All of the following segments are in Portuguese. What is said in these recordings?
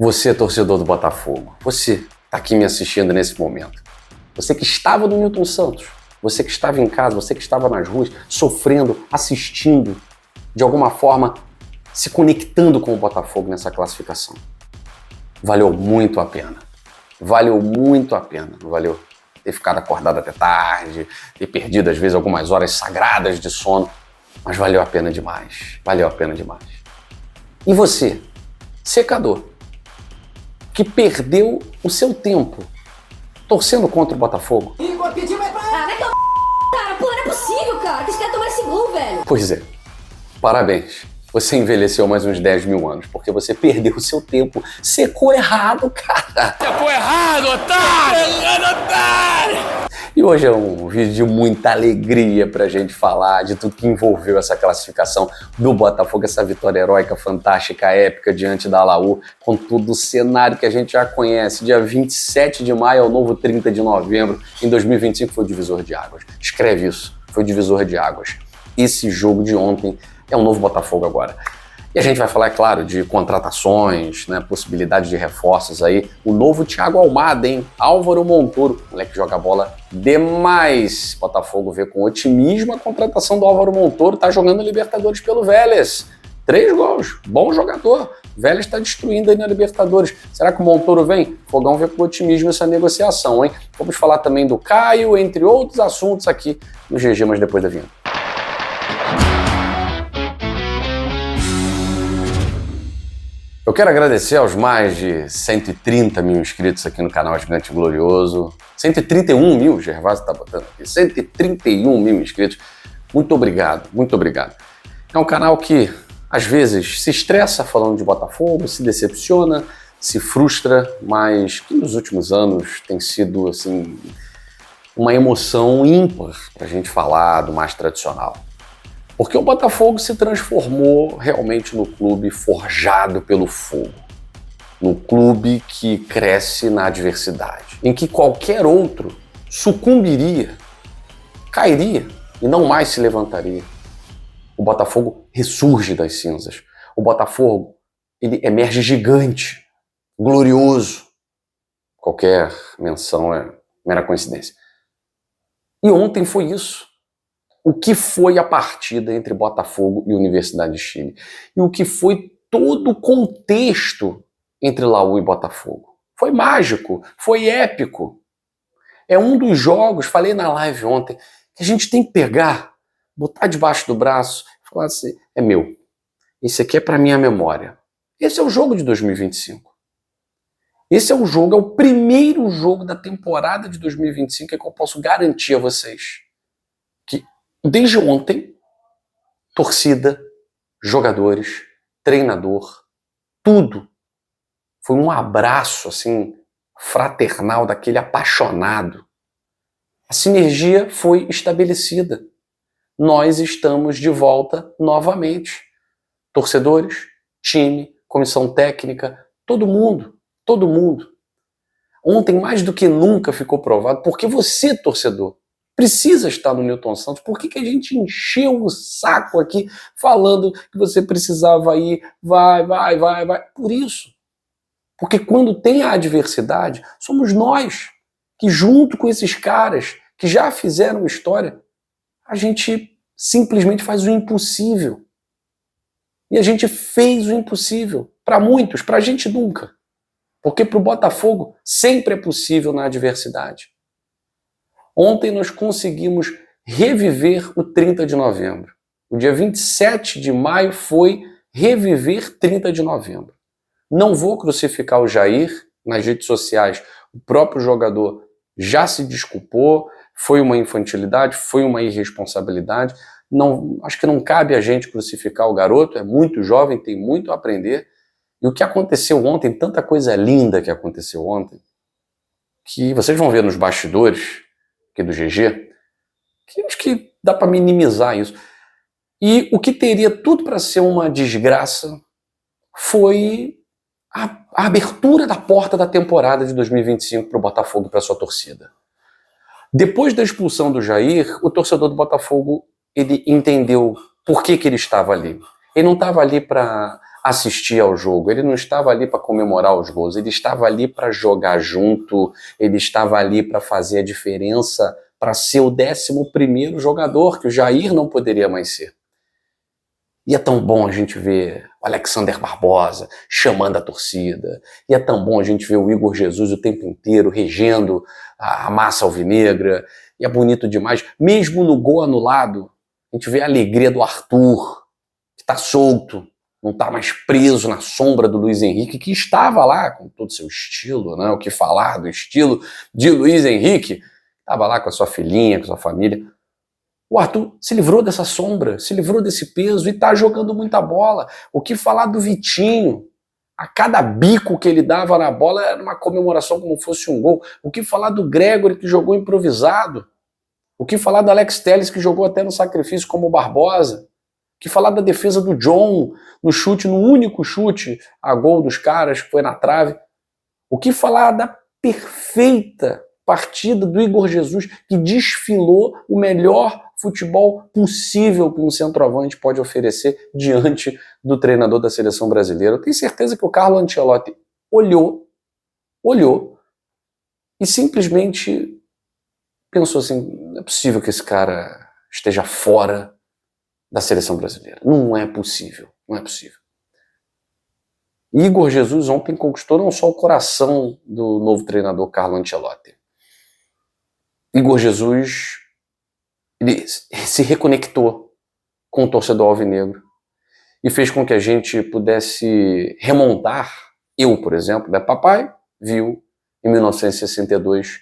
Você, torcedor do Botafogo, você está aqui me assistindo nesse momento. Você que estava no Newton Santos, você que estava em casa, você que estava nas ruas, sofrendo, assistindo, de alguma forma, se conectando com o Botafogo nessa classificação. Valeu muito a pena. Valeu muito a pena, não valeu? Ter ficado acordado até tarde, ter perdido, às vezes, algumas horas sagradas de sono, mas valeu a pena demais. Valeu a pena demais. E você, secador, que perdeu o seu tempo torcendo contra o Botafogo? Cara, pô, não é possível, cara, que esse cara tomar esse gol, velho. Pois é, parabéns. Você envelheceu mais uns 10 mil anos, porque você perdeu o seu tempo. Secou errado, cara. Secou errado, otário! Otário! E hoje é um vídeo de muita alegria pra gente falar de tudo que envolveu essa classificação do Botafogo, essa vitória heróica, fantástica, épica diante da Laú, com todo o cenário que a gente já conhece. Dia 27 de maio ao novo 30 de novembro, em 2025 foi o divisor de águas. Escreve isso, foi o divisor de águas. Esse jogo de ontem é um novo Botafogo agora. E a gente vai falar, é claro, de contratações, né, possibilidade de reforços aí. O novo Thiago Almada, hein? Álvaro Montoro, moleque joga bola demais. Botafogo vê com otimismo a contratação do Álvaro Montoro, tá jogando Libertadores pelo Vélez. 3 gols, bom jogador. Vélez está destruindo aí na Libertadores. Será que o Montoro vem? Fogão vê com otimismo essa negociação, hein? Vamos falar também do Caio, entre outros assuntos aqui no GG, mas depois da vinheta. Eu quero agradecer aos mais de 130 mil inscritos aqui no canal Gigante Glorioso. 131 mil, Gervásio tá botando aqui. 131 mil inscritos. Muito obrigado, muito obrigado. É um canal que, às vezes, se estressa falando de Botafogo, se decepciona, se frustra, mas que nos últimos anos tem sido, assim, uma emoção ímpar pra gente falar do mais tradicional. Porque o Botafogo se transformou realmente no clube forjado pelo fogo. No clube que cresce na adversidade. Em que qualquer outro sucumbiria, cairia e não mais se levantaria. O Botafogo ressurge das cinzas. O Botafogo, ele emerge gigante, glorioso. Qualquer menção é mera coincidência. E ontem foi isso. O que foi a partida entre Botafogo e Universidade de Chile? E o que foi todo o contexto entre Laú e Botafogo? Foi mágico, foi épico. É um dos jogos, falei na live ontem, que a gente tem que pegar, botar debaixo do braço e falar assim, é meu. Esse aqui é para minha memória. Esse é o jogo de 2025. Esse é o jogo, é o primeiro jogo da temporada de 2025 que eu posso garantir a vocês que desde ontem, torcida, jogadores, treinador, tudo. Foi um abraço, assim, fraternal, daquele apaixonado. A sinergia foi estabelecida. Nós estamos de volta novamente. Torcedores, time, comissão técnica, todo mundo, todo mundo. Ontem, mais do que nunca, ficou provado, porque você, torcedor, precisa estar no Newton Santos. Por que a gente encheu o saco aqui falando que você precisava ir, vai. Por isso. Porque quando tem a adversidade, somos nós que, junto com esses caras que já fizeram história, a gente simplesmente faz o impossível. E a gente fez o impossível. Para muitos, para a gente nunca. Porque para o Botafogo sempre é possível na adversidade. Ontem nós conseguimos reviver o 30 de novembro. O dia 27 de maio foi reviver 30 de novembro. Não vou crucificar o Jair nas redes sociais. O próprio jogador já se desculpou, foi uma infantilidade, foi uma irresponsabilidade. Não, acho que não cabe a gente crucificar o garoto, é muito jovem, tem muito a aprender. E o que aconteceu ontem, tanta coisa linda que aconteceu ontem, que vocês vão ver nos bastidores aqui do GG, que acho que dá para minimizar isso. E o que teria tudo para ser uma desgraça foi a abertura da porta da temporada de 2025 para o Botafogo e para sua torcida. Depois da expulsão do Jair, o torcedor do Botafogo ele entendeu por que ele estava ali. Ele não estava ali para assistir ao jogo, ele não estava ali para comemorar os gols, ele estava ali para jogar junto, ele estava ali para fazer a diferença, para ser o 11º jogador, que o Jair não poderia mais ser. E é tão bom a gente ver o Alexander Barbosa chamando a torcida, e é tão bom a gente ver o Igor Jesus o tempo inteiro regendo a massa alvinegra, e é bonito demais. Mesmo no gol anulado, a gente vê a alegria do Arthur, que está solto, não está mais preso na sombra do Luiz Henrique, que estava lá com todo o seu estilo, né? O que falar do estilo de Luiz Henrique, estava lá com a sua filhinha, com a sua família. O Arthur se livrou dessa sombra, se livrou desse peso e está jogando muita bola. O que falar do Vitinho? A cada bico que ele dava na bola era uma comemoração como fosse um gol. O que falar do Gregory, que jogou improvisado? O que falar do Alex Telles, que jogou até no sacrifício como o Barbosa? O que falar da defesa do John, no chute, no único chute a gol dos caras, que foi na trave? O que falar da perfeita partida do Igor Jesus, que desfilou o melhor futebol possível que um centroavante pode oferecer diante do treinador da seleção brasileira? Eu tenho certeza que o Carlo Ancelotti olhou e simplesmente pensou assim, não é possível que esse cara esteja fora da seleção brasileira. Não é possível, não é possível. Igor Jesus ontem conquistou não só o coração do novo treinador Carlo Ancelotti. Igor Jesus, ele se reconectou com o torcedor alvinegro e fez com que a gente pudesse remontar. Eu, por exemplo, né? Papai viu em 1962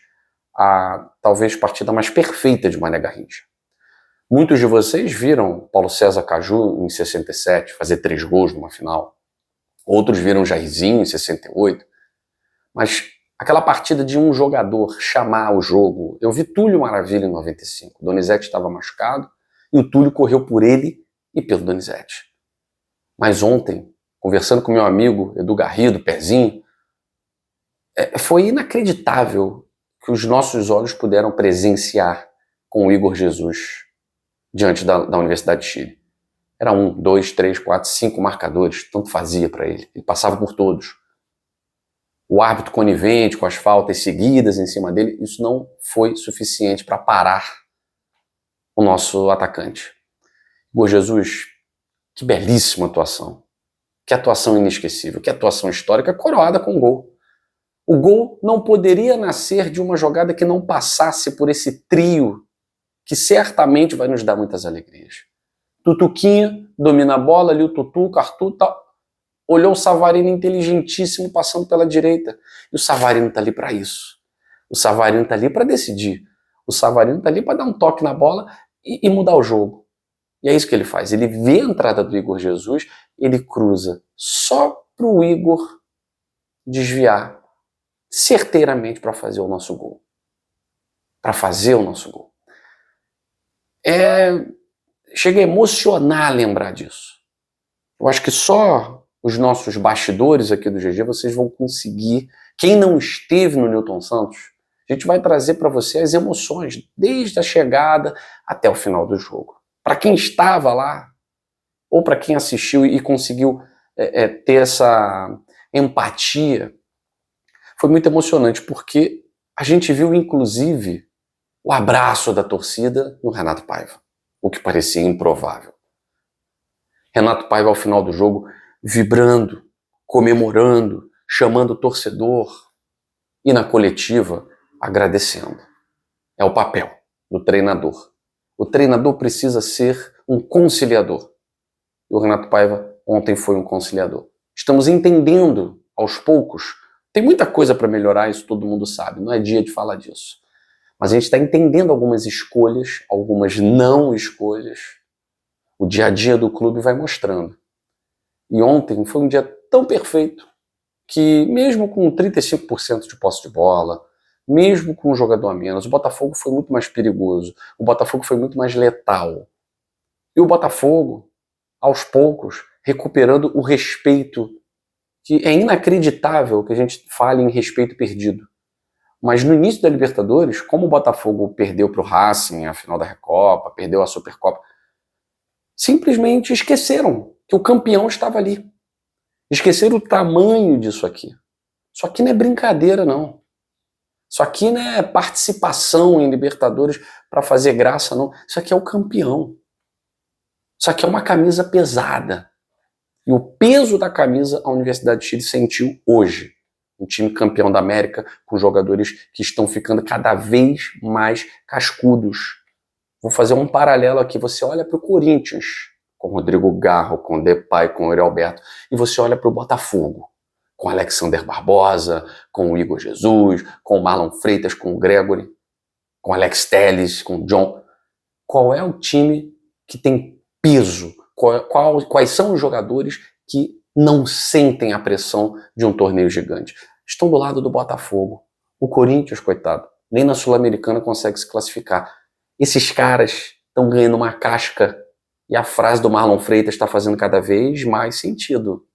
a talvez partida mais perfeita de Mané Garrincha. Muitos de vocês viram Paulo César Caju em 67 fazer 3 gols numa final. Outros viram Jairzinho em 68. Mas aquela partida de um jogador chamar o jogo... Eu vi Túlio Maravilha em 95. Donizete estava machucado e o Túlio correu por ele e pelo Donizete. Mas ontem, conversando com meu amigo Edu Garrido, Pezinho, foi inacreditável que os nossos olhos puderam presenciar com o Igor Jesus diante da Universidade de Chile. Era 1, 2, 3, 4, 5 marcadores, tanto fazia para ele. Ele passava por todos. O árbitro conivente com as faltas seguidas em cima dele, isso não foi suficiente para parar o nosso atacante. Igor Jesus, que belíssima atuação. Que atuação inesquecível, que atuação histórica, coroada com gol. O gol não poderia nascer de uma jogada que não passasse por esse trio que certamente vai nos dar muitas alegrias. Tutuquinha domina a bola, ali o Tutuca, Arthur, tal. Olhou o Savarino inteligentíssimo passando pela direita. E o Savarino tá ali para isso. O Savarino tá ali para decidir. O Savarino tá ali para dar um toque na bola e mudar o jogo. E é isso que ele faz. Ele vê a entrada do Igor Jesus, ele cruza só pro Igor desviar certeiramente para fazer o nosso gol. Para fazer o nosso gol. Chega a emocionar lembrar disso. Eu acho que só os nossos bastidores aqui do GG vocês vão conseguir. Quem não esteve no Newton Santos, a gente vai trazer para você as emoções, desde a chegada até o final do jogo. Para quem estava lá, ou para quem assistiu e conseguiu ter essa empatia, foi muito emocionante, porque a gente viu, inclusive, o abraço da torcida no Renato Paiva, o que parecia improvável. Renato Paiva, ao final do jogo, vibrando, comemorando, chamando o torcedor e, na coletiva, agradecendo. É o papel do treinador. O treinador precisa ser um conciliador. E o Renato Paiva ontem foi um conciliador. Estamos entendendo, aos poucos, tem muita coisa para melhorar, isso todo mundo sabe, não é dia de falar disso. Mas a gente está entendendo algumas escolhas, algumas não escolhas. O dia a dia do clube vai mostrando. E ontem foi um dia tão perfeito que, mesmo com 35% de posse de bola, mesmo com um jogador a menos, o Botafogo foi muito mais perigoso. O Botafogo foi muito mais letal. E o Botafogo, aos poucos, recuperando o respeito, que é inacreditável que a gente fale em respeito perdido. Mas no início da Libertadores, como o Botafogo perdeu para o Racing a final da Recopa, perdeu a Supercopa, simplesmente esqueceram que o campeão estava ali. Esqueceram o tamanho disso aqui. Isso aqui não é brincadeira, não. Isso aqui não é participação em Libertadores para fazer graça, não. Isso aqui é o campeão. Isso aqui é uma camisa pesada. E o peso da camisa a Universidade de Chile sentiu hoje. Um time campeão da América, com jogadores que estão ficando cada vez mais cascudos. Vou fazer um paralelo aqui. Você olha para o Corinthians, com Rodrigo Garro, com Depay, com Yuri Alberto, e você olha para o Botafogo, com Alexander Barbosa, com o Igor Jesus, com o Marlon Freitas, com o Gregory, com o Alex Telles, com o John. Qual é o time que tem peso? Quais são os jogadores que não sentem a pressão de um torneio gigante? Estão do lado do Botafogo. O Corinthians, coitado, nem na Sul-Americana consegue se classificar. Esses caras estão ganhando uma casca e a frase do Marlon Freitas está fazendo cada vez mais sentido.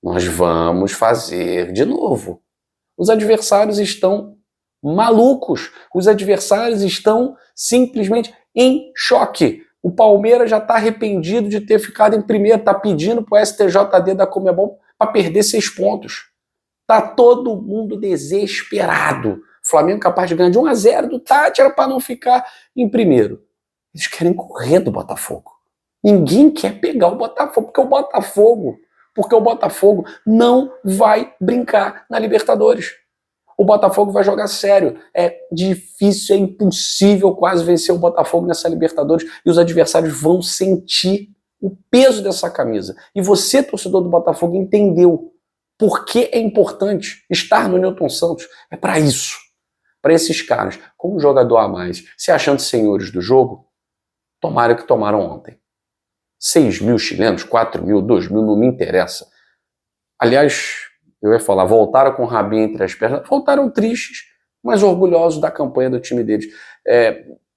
Nós vamos fazer de novo. Os adversários estão malucos. Os adversários estão simplesmente em choque. O Palmeiras já está arrependido de ter ficado em primeiro, está pedindo para o STJD da Conmebol para perder 6 pontos. Está todo mundo desesperado. O Flamengo capaz de ganhar de 1-0 do Tátira para não ficar em primeiro. Eles querem correr do Botafogo. Ninguém quer pegar o Botafogo, porque o Botafogo não vai brincar na Libertadores. O Botafogo vai jogar sério. É difícil, é impossível quase vencer o Botafogo nessa Libertadores e os adversários vão sentir o peso dessa camisa. E você, torcedor do Botafogo, entendeu por que é importante estar no Newton Santos. É para isso. Para esses caras, como jogador a mais, se achando senhores do jogo, tomaram o que tomaram ontem. 6 mil chilenos, 4 mil, 2 mil, não me interessa. Aliás, eu ia falar, voltaram com o rabinho entre as pernas, voltaram tristes, mas orgulhosos da campanha do time deles.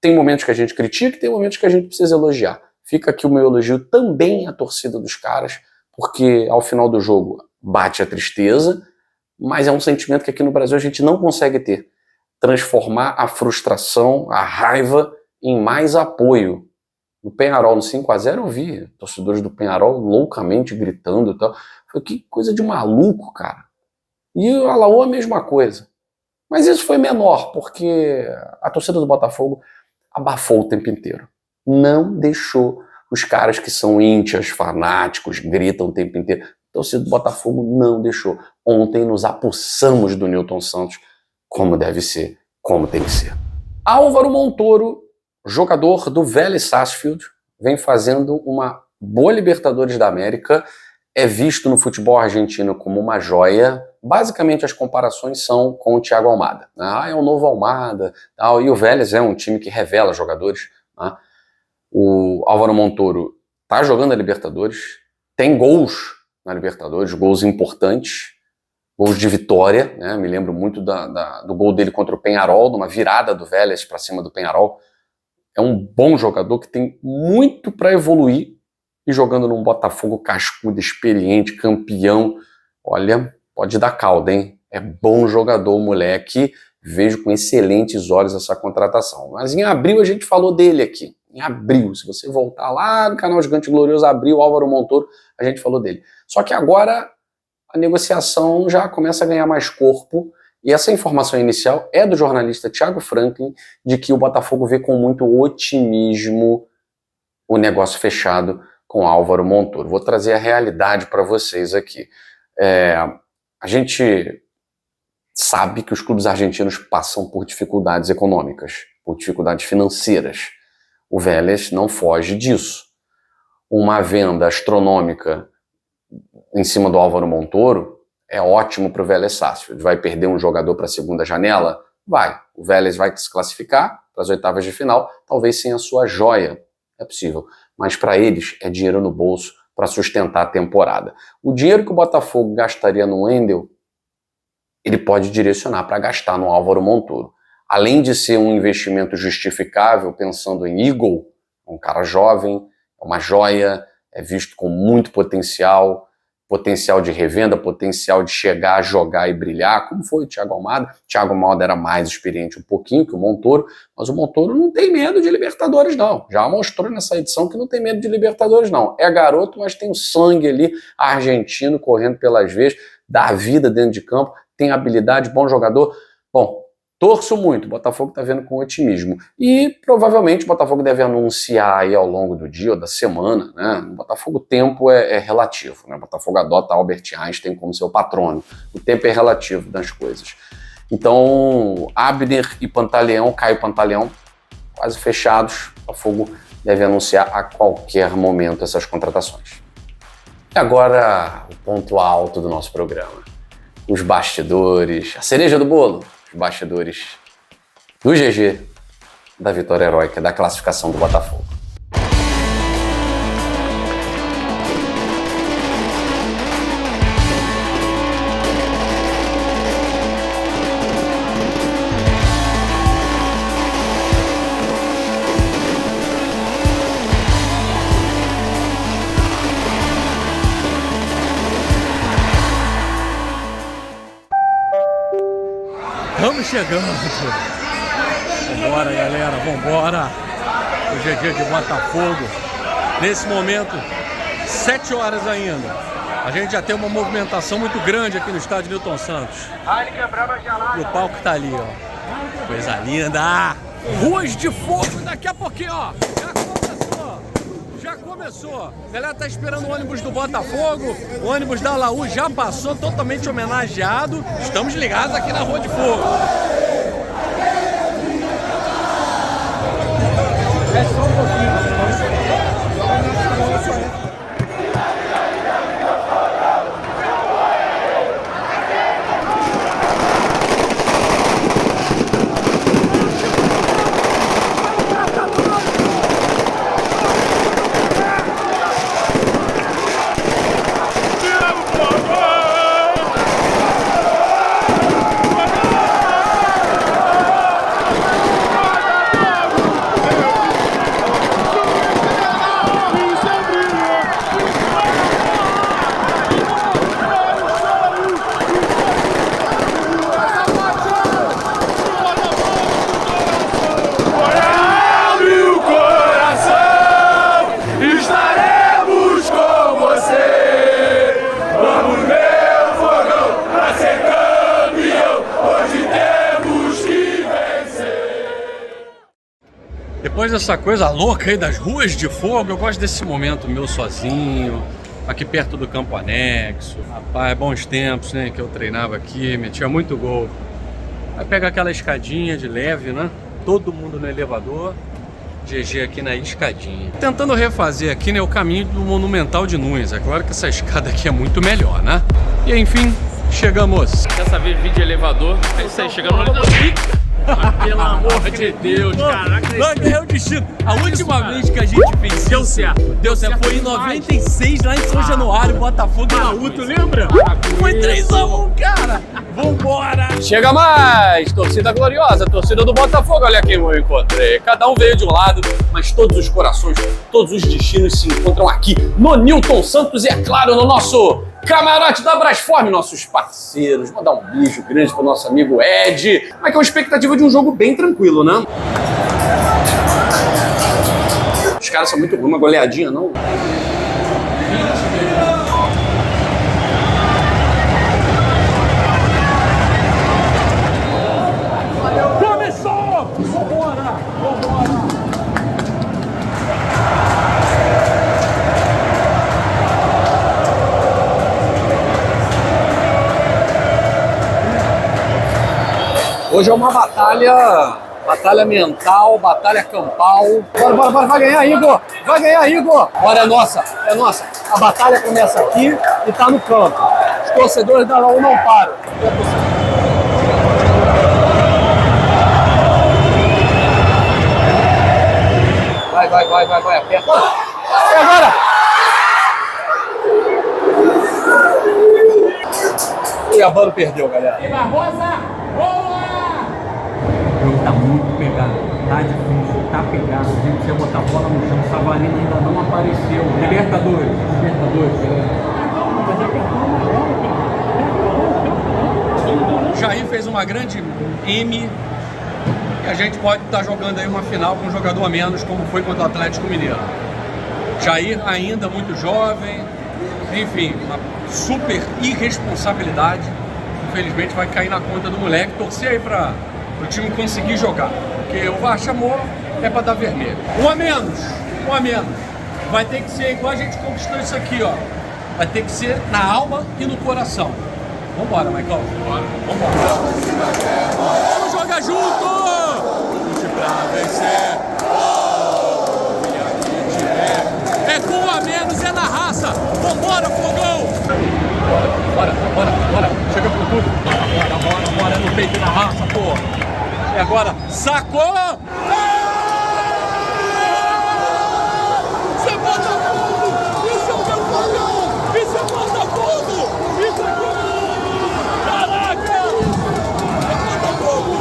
Tem momentos que a gente critica e tem momentos que a gente precisa elogiar. Fica aqui o meu elogio também à torcida dos caras, porque ao final do jogo bate a tristeza, mas é um sentimento que aqui no Brasil a gente não consegue ter. Transformar a frustração, a raiva em mais apoio. No Peñarol, no 5-0, eu vi torcedores do Peñarol loucamente gritando e tal. Falei, que coisa de maluco, cara. E o Alaô a mesma coisa. Mas isso foi menor, porque a torcida do Botafogo abafou o tempo inteiro. Não deixou os caras que são íntias, fanáticos, gritam o tempo inteiro. A torcida do Botafogo não deixou. Ontem nos apossamos do Newton Santos, como deve ser, como tem que ser. Álvaro Montoro, jogador do Vélez Sarsfield, vem fazendo uma boa Libertadores da América, é visto no futebol argentino como uma joia. Basicamente as comparações são com o Thiago Almada. É o novo Almada, e o Vélez é um time que revela jogadores. O Álvaro Montoro está jogando a Libertadores, tem gols na Libertadores, gols importantes, gols de vitória, né? Me lembro muito do gol dele contra o Peñarol, numa virada do Vélez para cima do Peñarol. É um bom jogador que tem muito para evoluir e jogando num Botafogo cascudo, experiente, campeão. Olha, pode dar calda, hein? É bom jogador, moleque. Vejo com excelentes olhos essa contratação. Mas em abril a gente falou dele aqui. Em abril, se você voltar lá no canal Gigante Glorioso, abril, Álvaro Montoro, a gente falou dele. Só que agora a negociação já começa a ganhar mais corpo. E essa informação inicial é do jornalista Thiago Franklin, de que o Botafogo vê com muito otimismo o negócio fechado com Álvaro Montoro. Vou trazer a realidade para vocês aqui. A gente sabe que os clubes argentinos passam por dificuldades econômicas, por dificuldades financeiras. O Vélez não foge disso. Uma venda astronômica em cima do Álvaro Montoro é ótimo para o Vélez Sarsfield. Vai perder um jogador para a segunda janela? Vai. O Vélez vai se classificar para as oitavas de final, talvez sem a sua joia. É possível. Mas para eles é dinheiro no bolso para sustentar a temporada. O dinheiro que o Botafogo gastaria no Wendel, ele pode direcionar para gastar no Álvaro Montoro. Além de ser um investimento justificável, pensando em Eagle, um cara jovem, é uma joia, é visto com muito potencial, potencial de revenda, potencial de chegar, jogar e brilhar, como foi o Thiago Almada. O Thiago Almada era mais experiente um pouquinho que o Montoro, mas o Montoro não tem medo de Libertadores, não. Já mostrou nessa edição que não tem medo de Libertadores, não. É garoto, mas tem o sangue ali argentino correndo pelas veias, dá vida dentro de campo, tem habilidade, bom jogador. Bom, torço muito, o Botafogo está vendo com otimismo. E provavelmente o Botafogo deve anunciar aí ao longo do dia ou da semana, né? No Botafogo o tempo é relativo, né? O Botafogo adota Albert Einstein como seu patrono. O tempo é relativo das coisas. Então, Abner e Pantaleão, Caio Pantaleão, quase fechados. O Botafogo deve anunciar a qualquer momento essas contratações. E agora, o ponto alto do nosso programa. Os bastidores, a cereja do bolo. Os bastidores do GG, da vitória heróica, da classificação do Botafogo. Estamos chegando. Vambora, galera, vambora. O GG de Botafogo. Nesse momento, 7 horas ainda. A gente já tem uma movimentação muito grande aqui no estádio Newton Santos. E o palco tá ali, ó. Coisa linda. Ruas de fogo daqui a pouquinho, ó. Já começou. A galera tá esperando o ônibus do Botafogo. O ônibus da Laú já passou, totalmente homenageado. Estamos ligados aqui na Rua de Fogo. É só um pouquinho. Depois dessa coisa louca aí das ruas de fogo, eu gosto desse momento meu sozinho, aqui perto do campo anexo. Rapaz, bons tempos, né, que eu treinava aqui, metia muito gol. Aí pega aquela escadinha de leve, né, todo mundo no elevador, GG aqui na escadinha. Tentando refazer aqui, né, o caminho do Monumental de Nunes. É claro que essa escada aqui é muito melhor, né? E enfim, chegamos. Dessa vez vídeo elevador, é isso aí, chegando no elevador. Pelo amor de Deus, caraca. É o destino. A última vez que a gente fez Deu certo. Deu certo. Foi em 96, lá em São Januário, Botafogo e Laú, tu lembra? Foi 3-1, cara. Vambora. Chega mais, torcida gloriosa, torcida do Botafogo. Olha quem eu encontrei. Cada um veio de um lado, mas todos os corações, todos os destinos se encontram aqui no Newton Santos e, é claro, no nosso camarote da Brasform, nossos parceiros. Vou dar um beijo grande pro nosso amigo Ed. Mas que é uma expectativa de um jogo bem tranquilo, né? Os caras são muito ruins, uma goleadinha, não? Começou! Vambora! Vambora! Hoje é uma batalha mental, batalha campal. Bora, vai ganhar, Igor! Vai ganhar, Igor! Bora, é nossa. A batalha começa aqui e tá no campo. Os torcedores da Laú não param. Vai, aperta. E agora? E a Bano perdeu, galera. O jogo tá muito pegado, tá difícil, tá pegado. A gente precisa botar a bola no chão. Savarino ainda não apareceu. Libertadores, galera. Jair fez uma grande M e a gente pode estar jogando aí uma final com um jogador a menos, como foi contra o Atlético Mineiro. Jair ainda muito jovem, enfim, uma super irresponsabilidade. Infelizmente vai cair na conta do moleque. Torcer aí para o time conseguir jogar, porque o VAR chamou, é para dar vermelho. Um a menos. Vai ter que ser igual a gente conquistou isso aqui, ó. Vai ter que ser na alma e no coração. Vambora, Maicon. Vambora. Vamos jogar junto! Lute pra vencer. É com um a menos, é na raça. Vambora, fogão! Bora. Chega pro tudo. Bora, no peito e na raça, pô. E agora, sacou! Isso é Botafogo! Isso é o meu fogão! Isso é Botafogo! Isso é gol! Caraca! É Botafogo!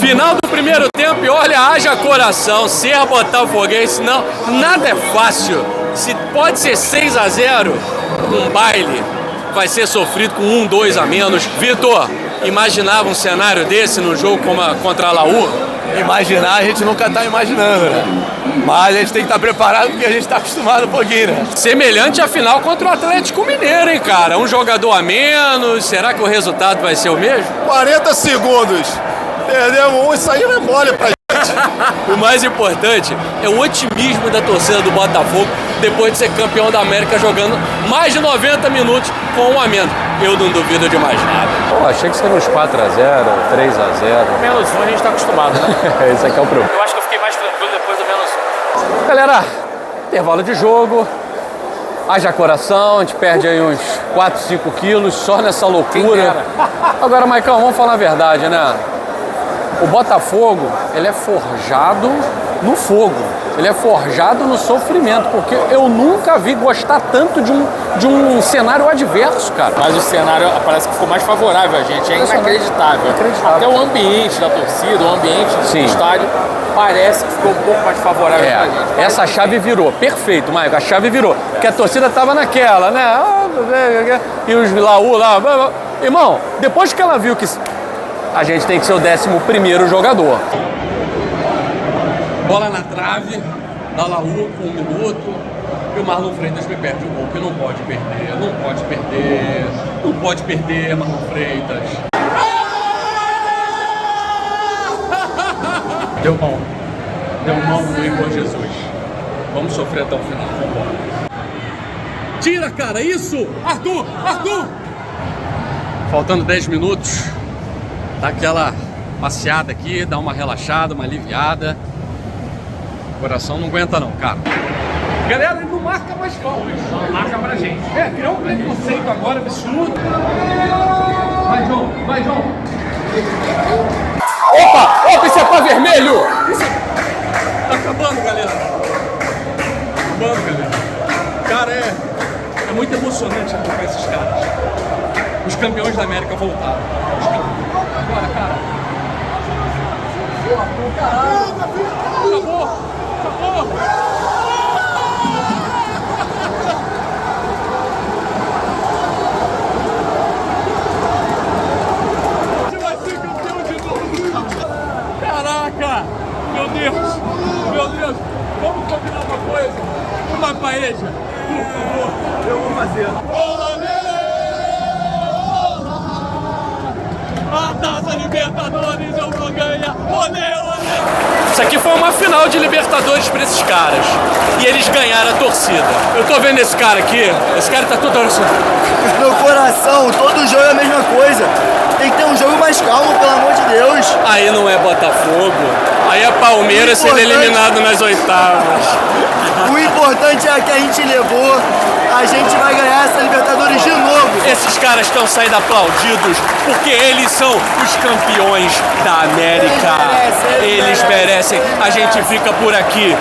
Final do primeiro tempo e olha, haja coração, ser botafoguense, não, nada é fácil. Se pode ser 6 a 0, um baile vai ser sofrido com 1, 2 a menos. Vitor, imaginava um cenário desse no jogo contra a Laú? Imaginar, a gente nunca tá imaginando, né? Mas a gente tem que estar preparado porque a gente tá acostumado um pouquinho, né? Semelhante à final contra o Atlético Mineiro, hein, cara? Um jogador a menos, será que o resultado vai ser o mesmo? 40 segundos. Perdemos um, isso aí não é mole pra gente. O mais importante é o otimismo da torcida do Botafogo depois de ser campeão da América jogando mais de 90 minutos com um a menos. Eu não duvido de mais nada. Pô, achei que seria uns 4 a 0, 3 a 0. Menos um a gente tá acostumado, né? Esse aqui é o problema. Eu acho que eu fiquei mais tranquilo depois do menos um. Galera, intervalo de jogo. Haja coração, a gente perde aí uns 4, 5 quilos só nessa loucura. Agora, Maicon, vamos falar a verdade, né? O Botafogo, ele é forjado no fogo, ele é forjado no sofrimento, porque eu nunca vi gostar tanto de um cenário adverso, cara. Mas o cenário parece que ficou mais favorável a gente, é inacreditável. Até o ambiente da torcida, o ambiente do estádio, parece que ficou um pouco mais favorável pra gente. Essa chave virou, perfeito, Maicon, a chave virou, porque a torcida tava naquela, né? E os Laú lá, irmão, depois que ela viu que a gente tem que ser o 11º jogador. Bola na trave, da Laú com 1 minuto, e o Marlon Freitas me perde o gol, que não pode perder, Marlon Freitas. Deu mão no Igor Jesus. Vamos sofrer até o final, vamos embora. Tira, cara, isso! Arthur! Faltando 10 minutos. Dá aquela passeada aqui, dá uma relaxada, uma aliviada. O coração não aguenta não, cara. Galera, ele não marca mais faltas. Marca pra gente. Criou um preconceito agora absurdo. Vai, João. Opa, isso é pra vermelho! Tá acabando, galera. Cara, é muito emocionante acompanhar esses caras. Os campeões da América voltaram. Agora, cara. Acabou. Você vai ser campeão de novo. Caraca. Meu Deus. Vamos combinar uma coisa? Uma paeja. Por favor. Eu vou fazer. A Taça Libertadores eu vou ganhar. Olê! Isso aqui foi uma final de Libertadores pra esses caras. E eles ganharam a torcida. Eu tô vendo esse cara aqui. Esse cara tá todo assim. Meu coração, todo jogo é a mesma coisa. Tem que ter um jogo mais calmo, pelo amor de Deus. Aí não é Botafogo. Aí é Palmeiras sendo eliminado nas oitavas. O importante é que a gente levou. A gente vai ganhar essa Libertadores de novo. Esses caras estão saindo aplaudidos porque eles são os campeões da América. Eles merecem. A gente fica por aqui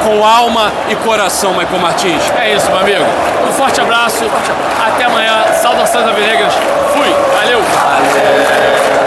com alma e coração, Maicon Martins. É isso, meu amigo. Um forte abraço. Até amanhã. Saudações alvinegras. Fui. Valeu.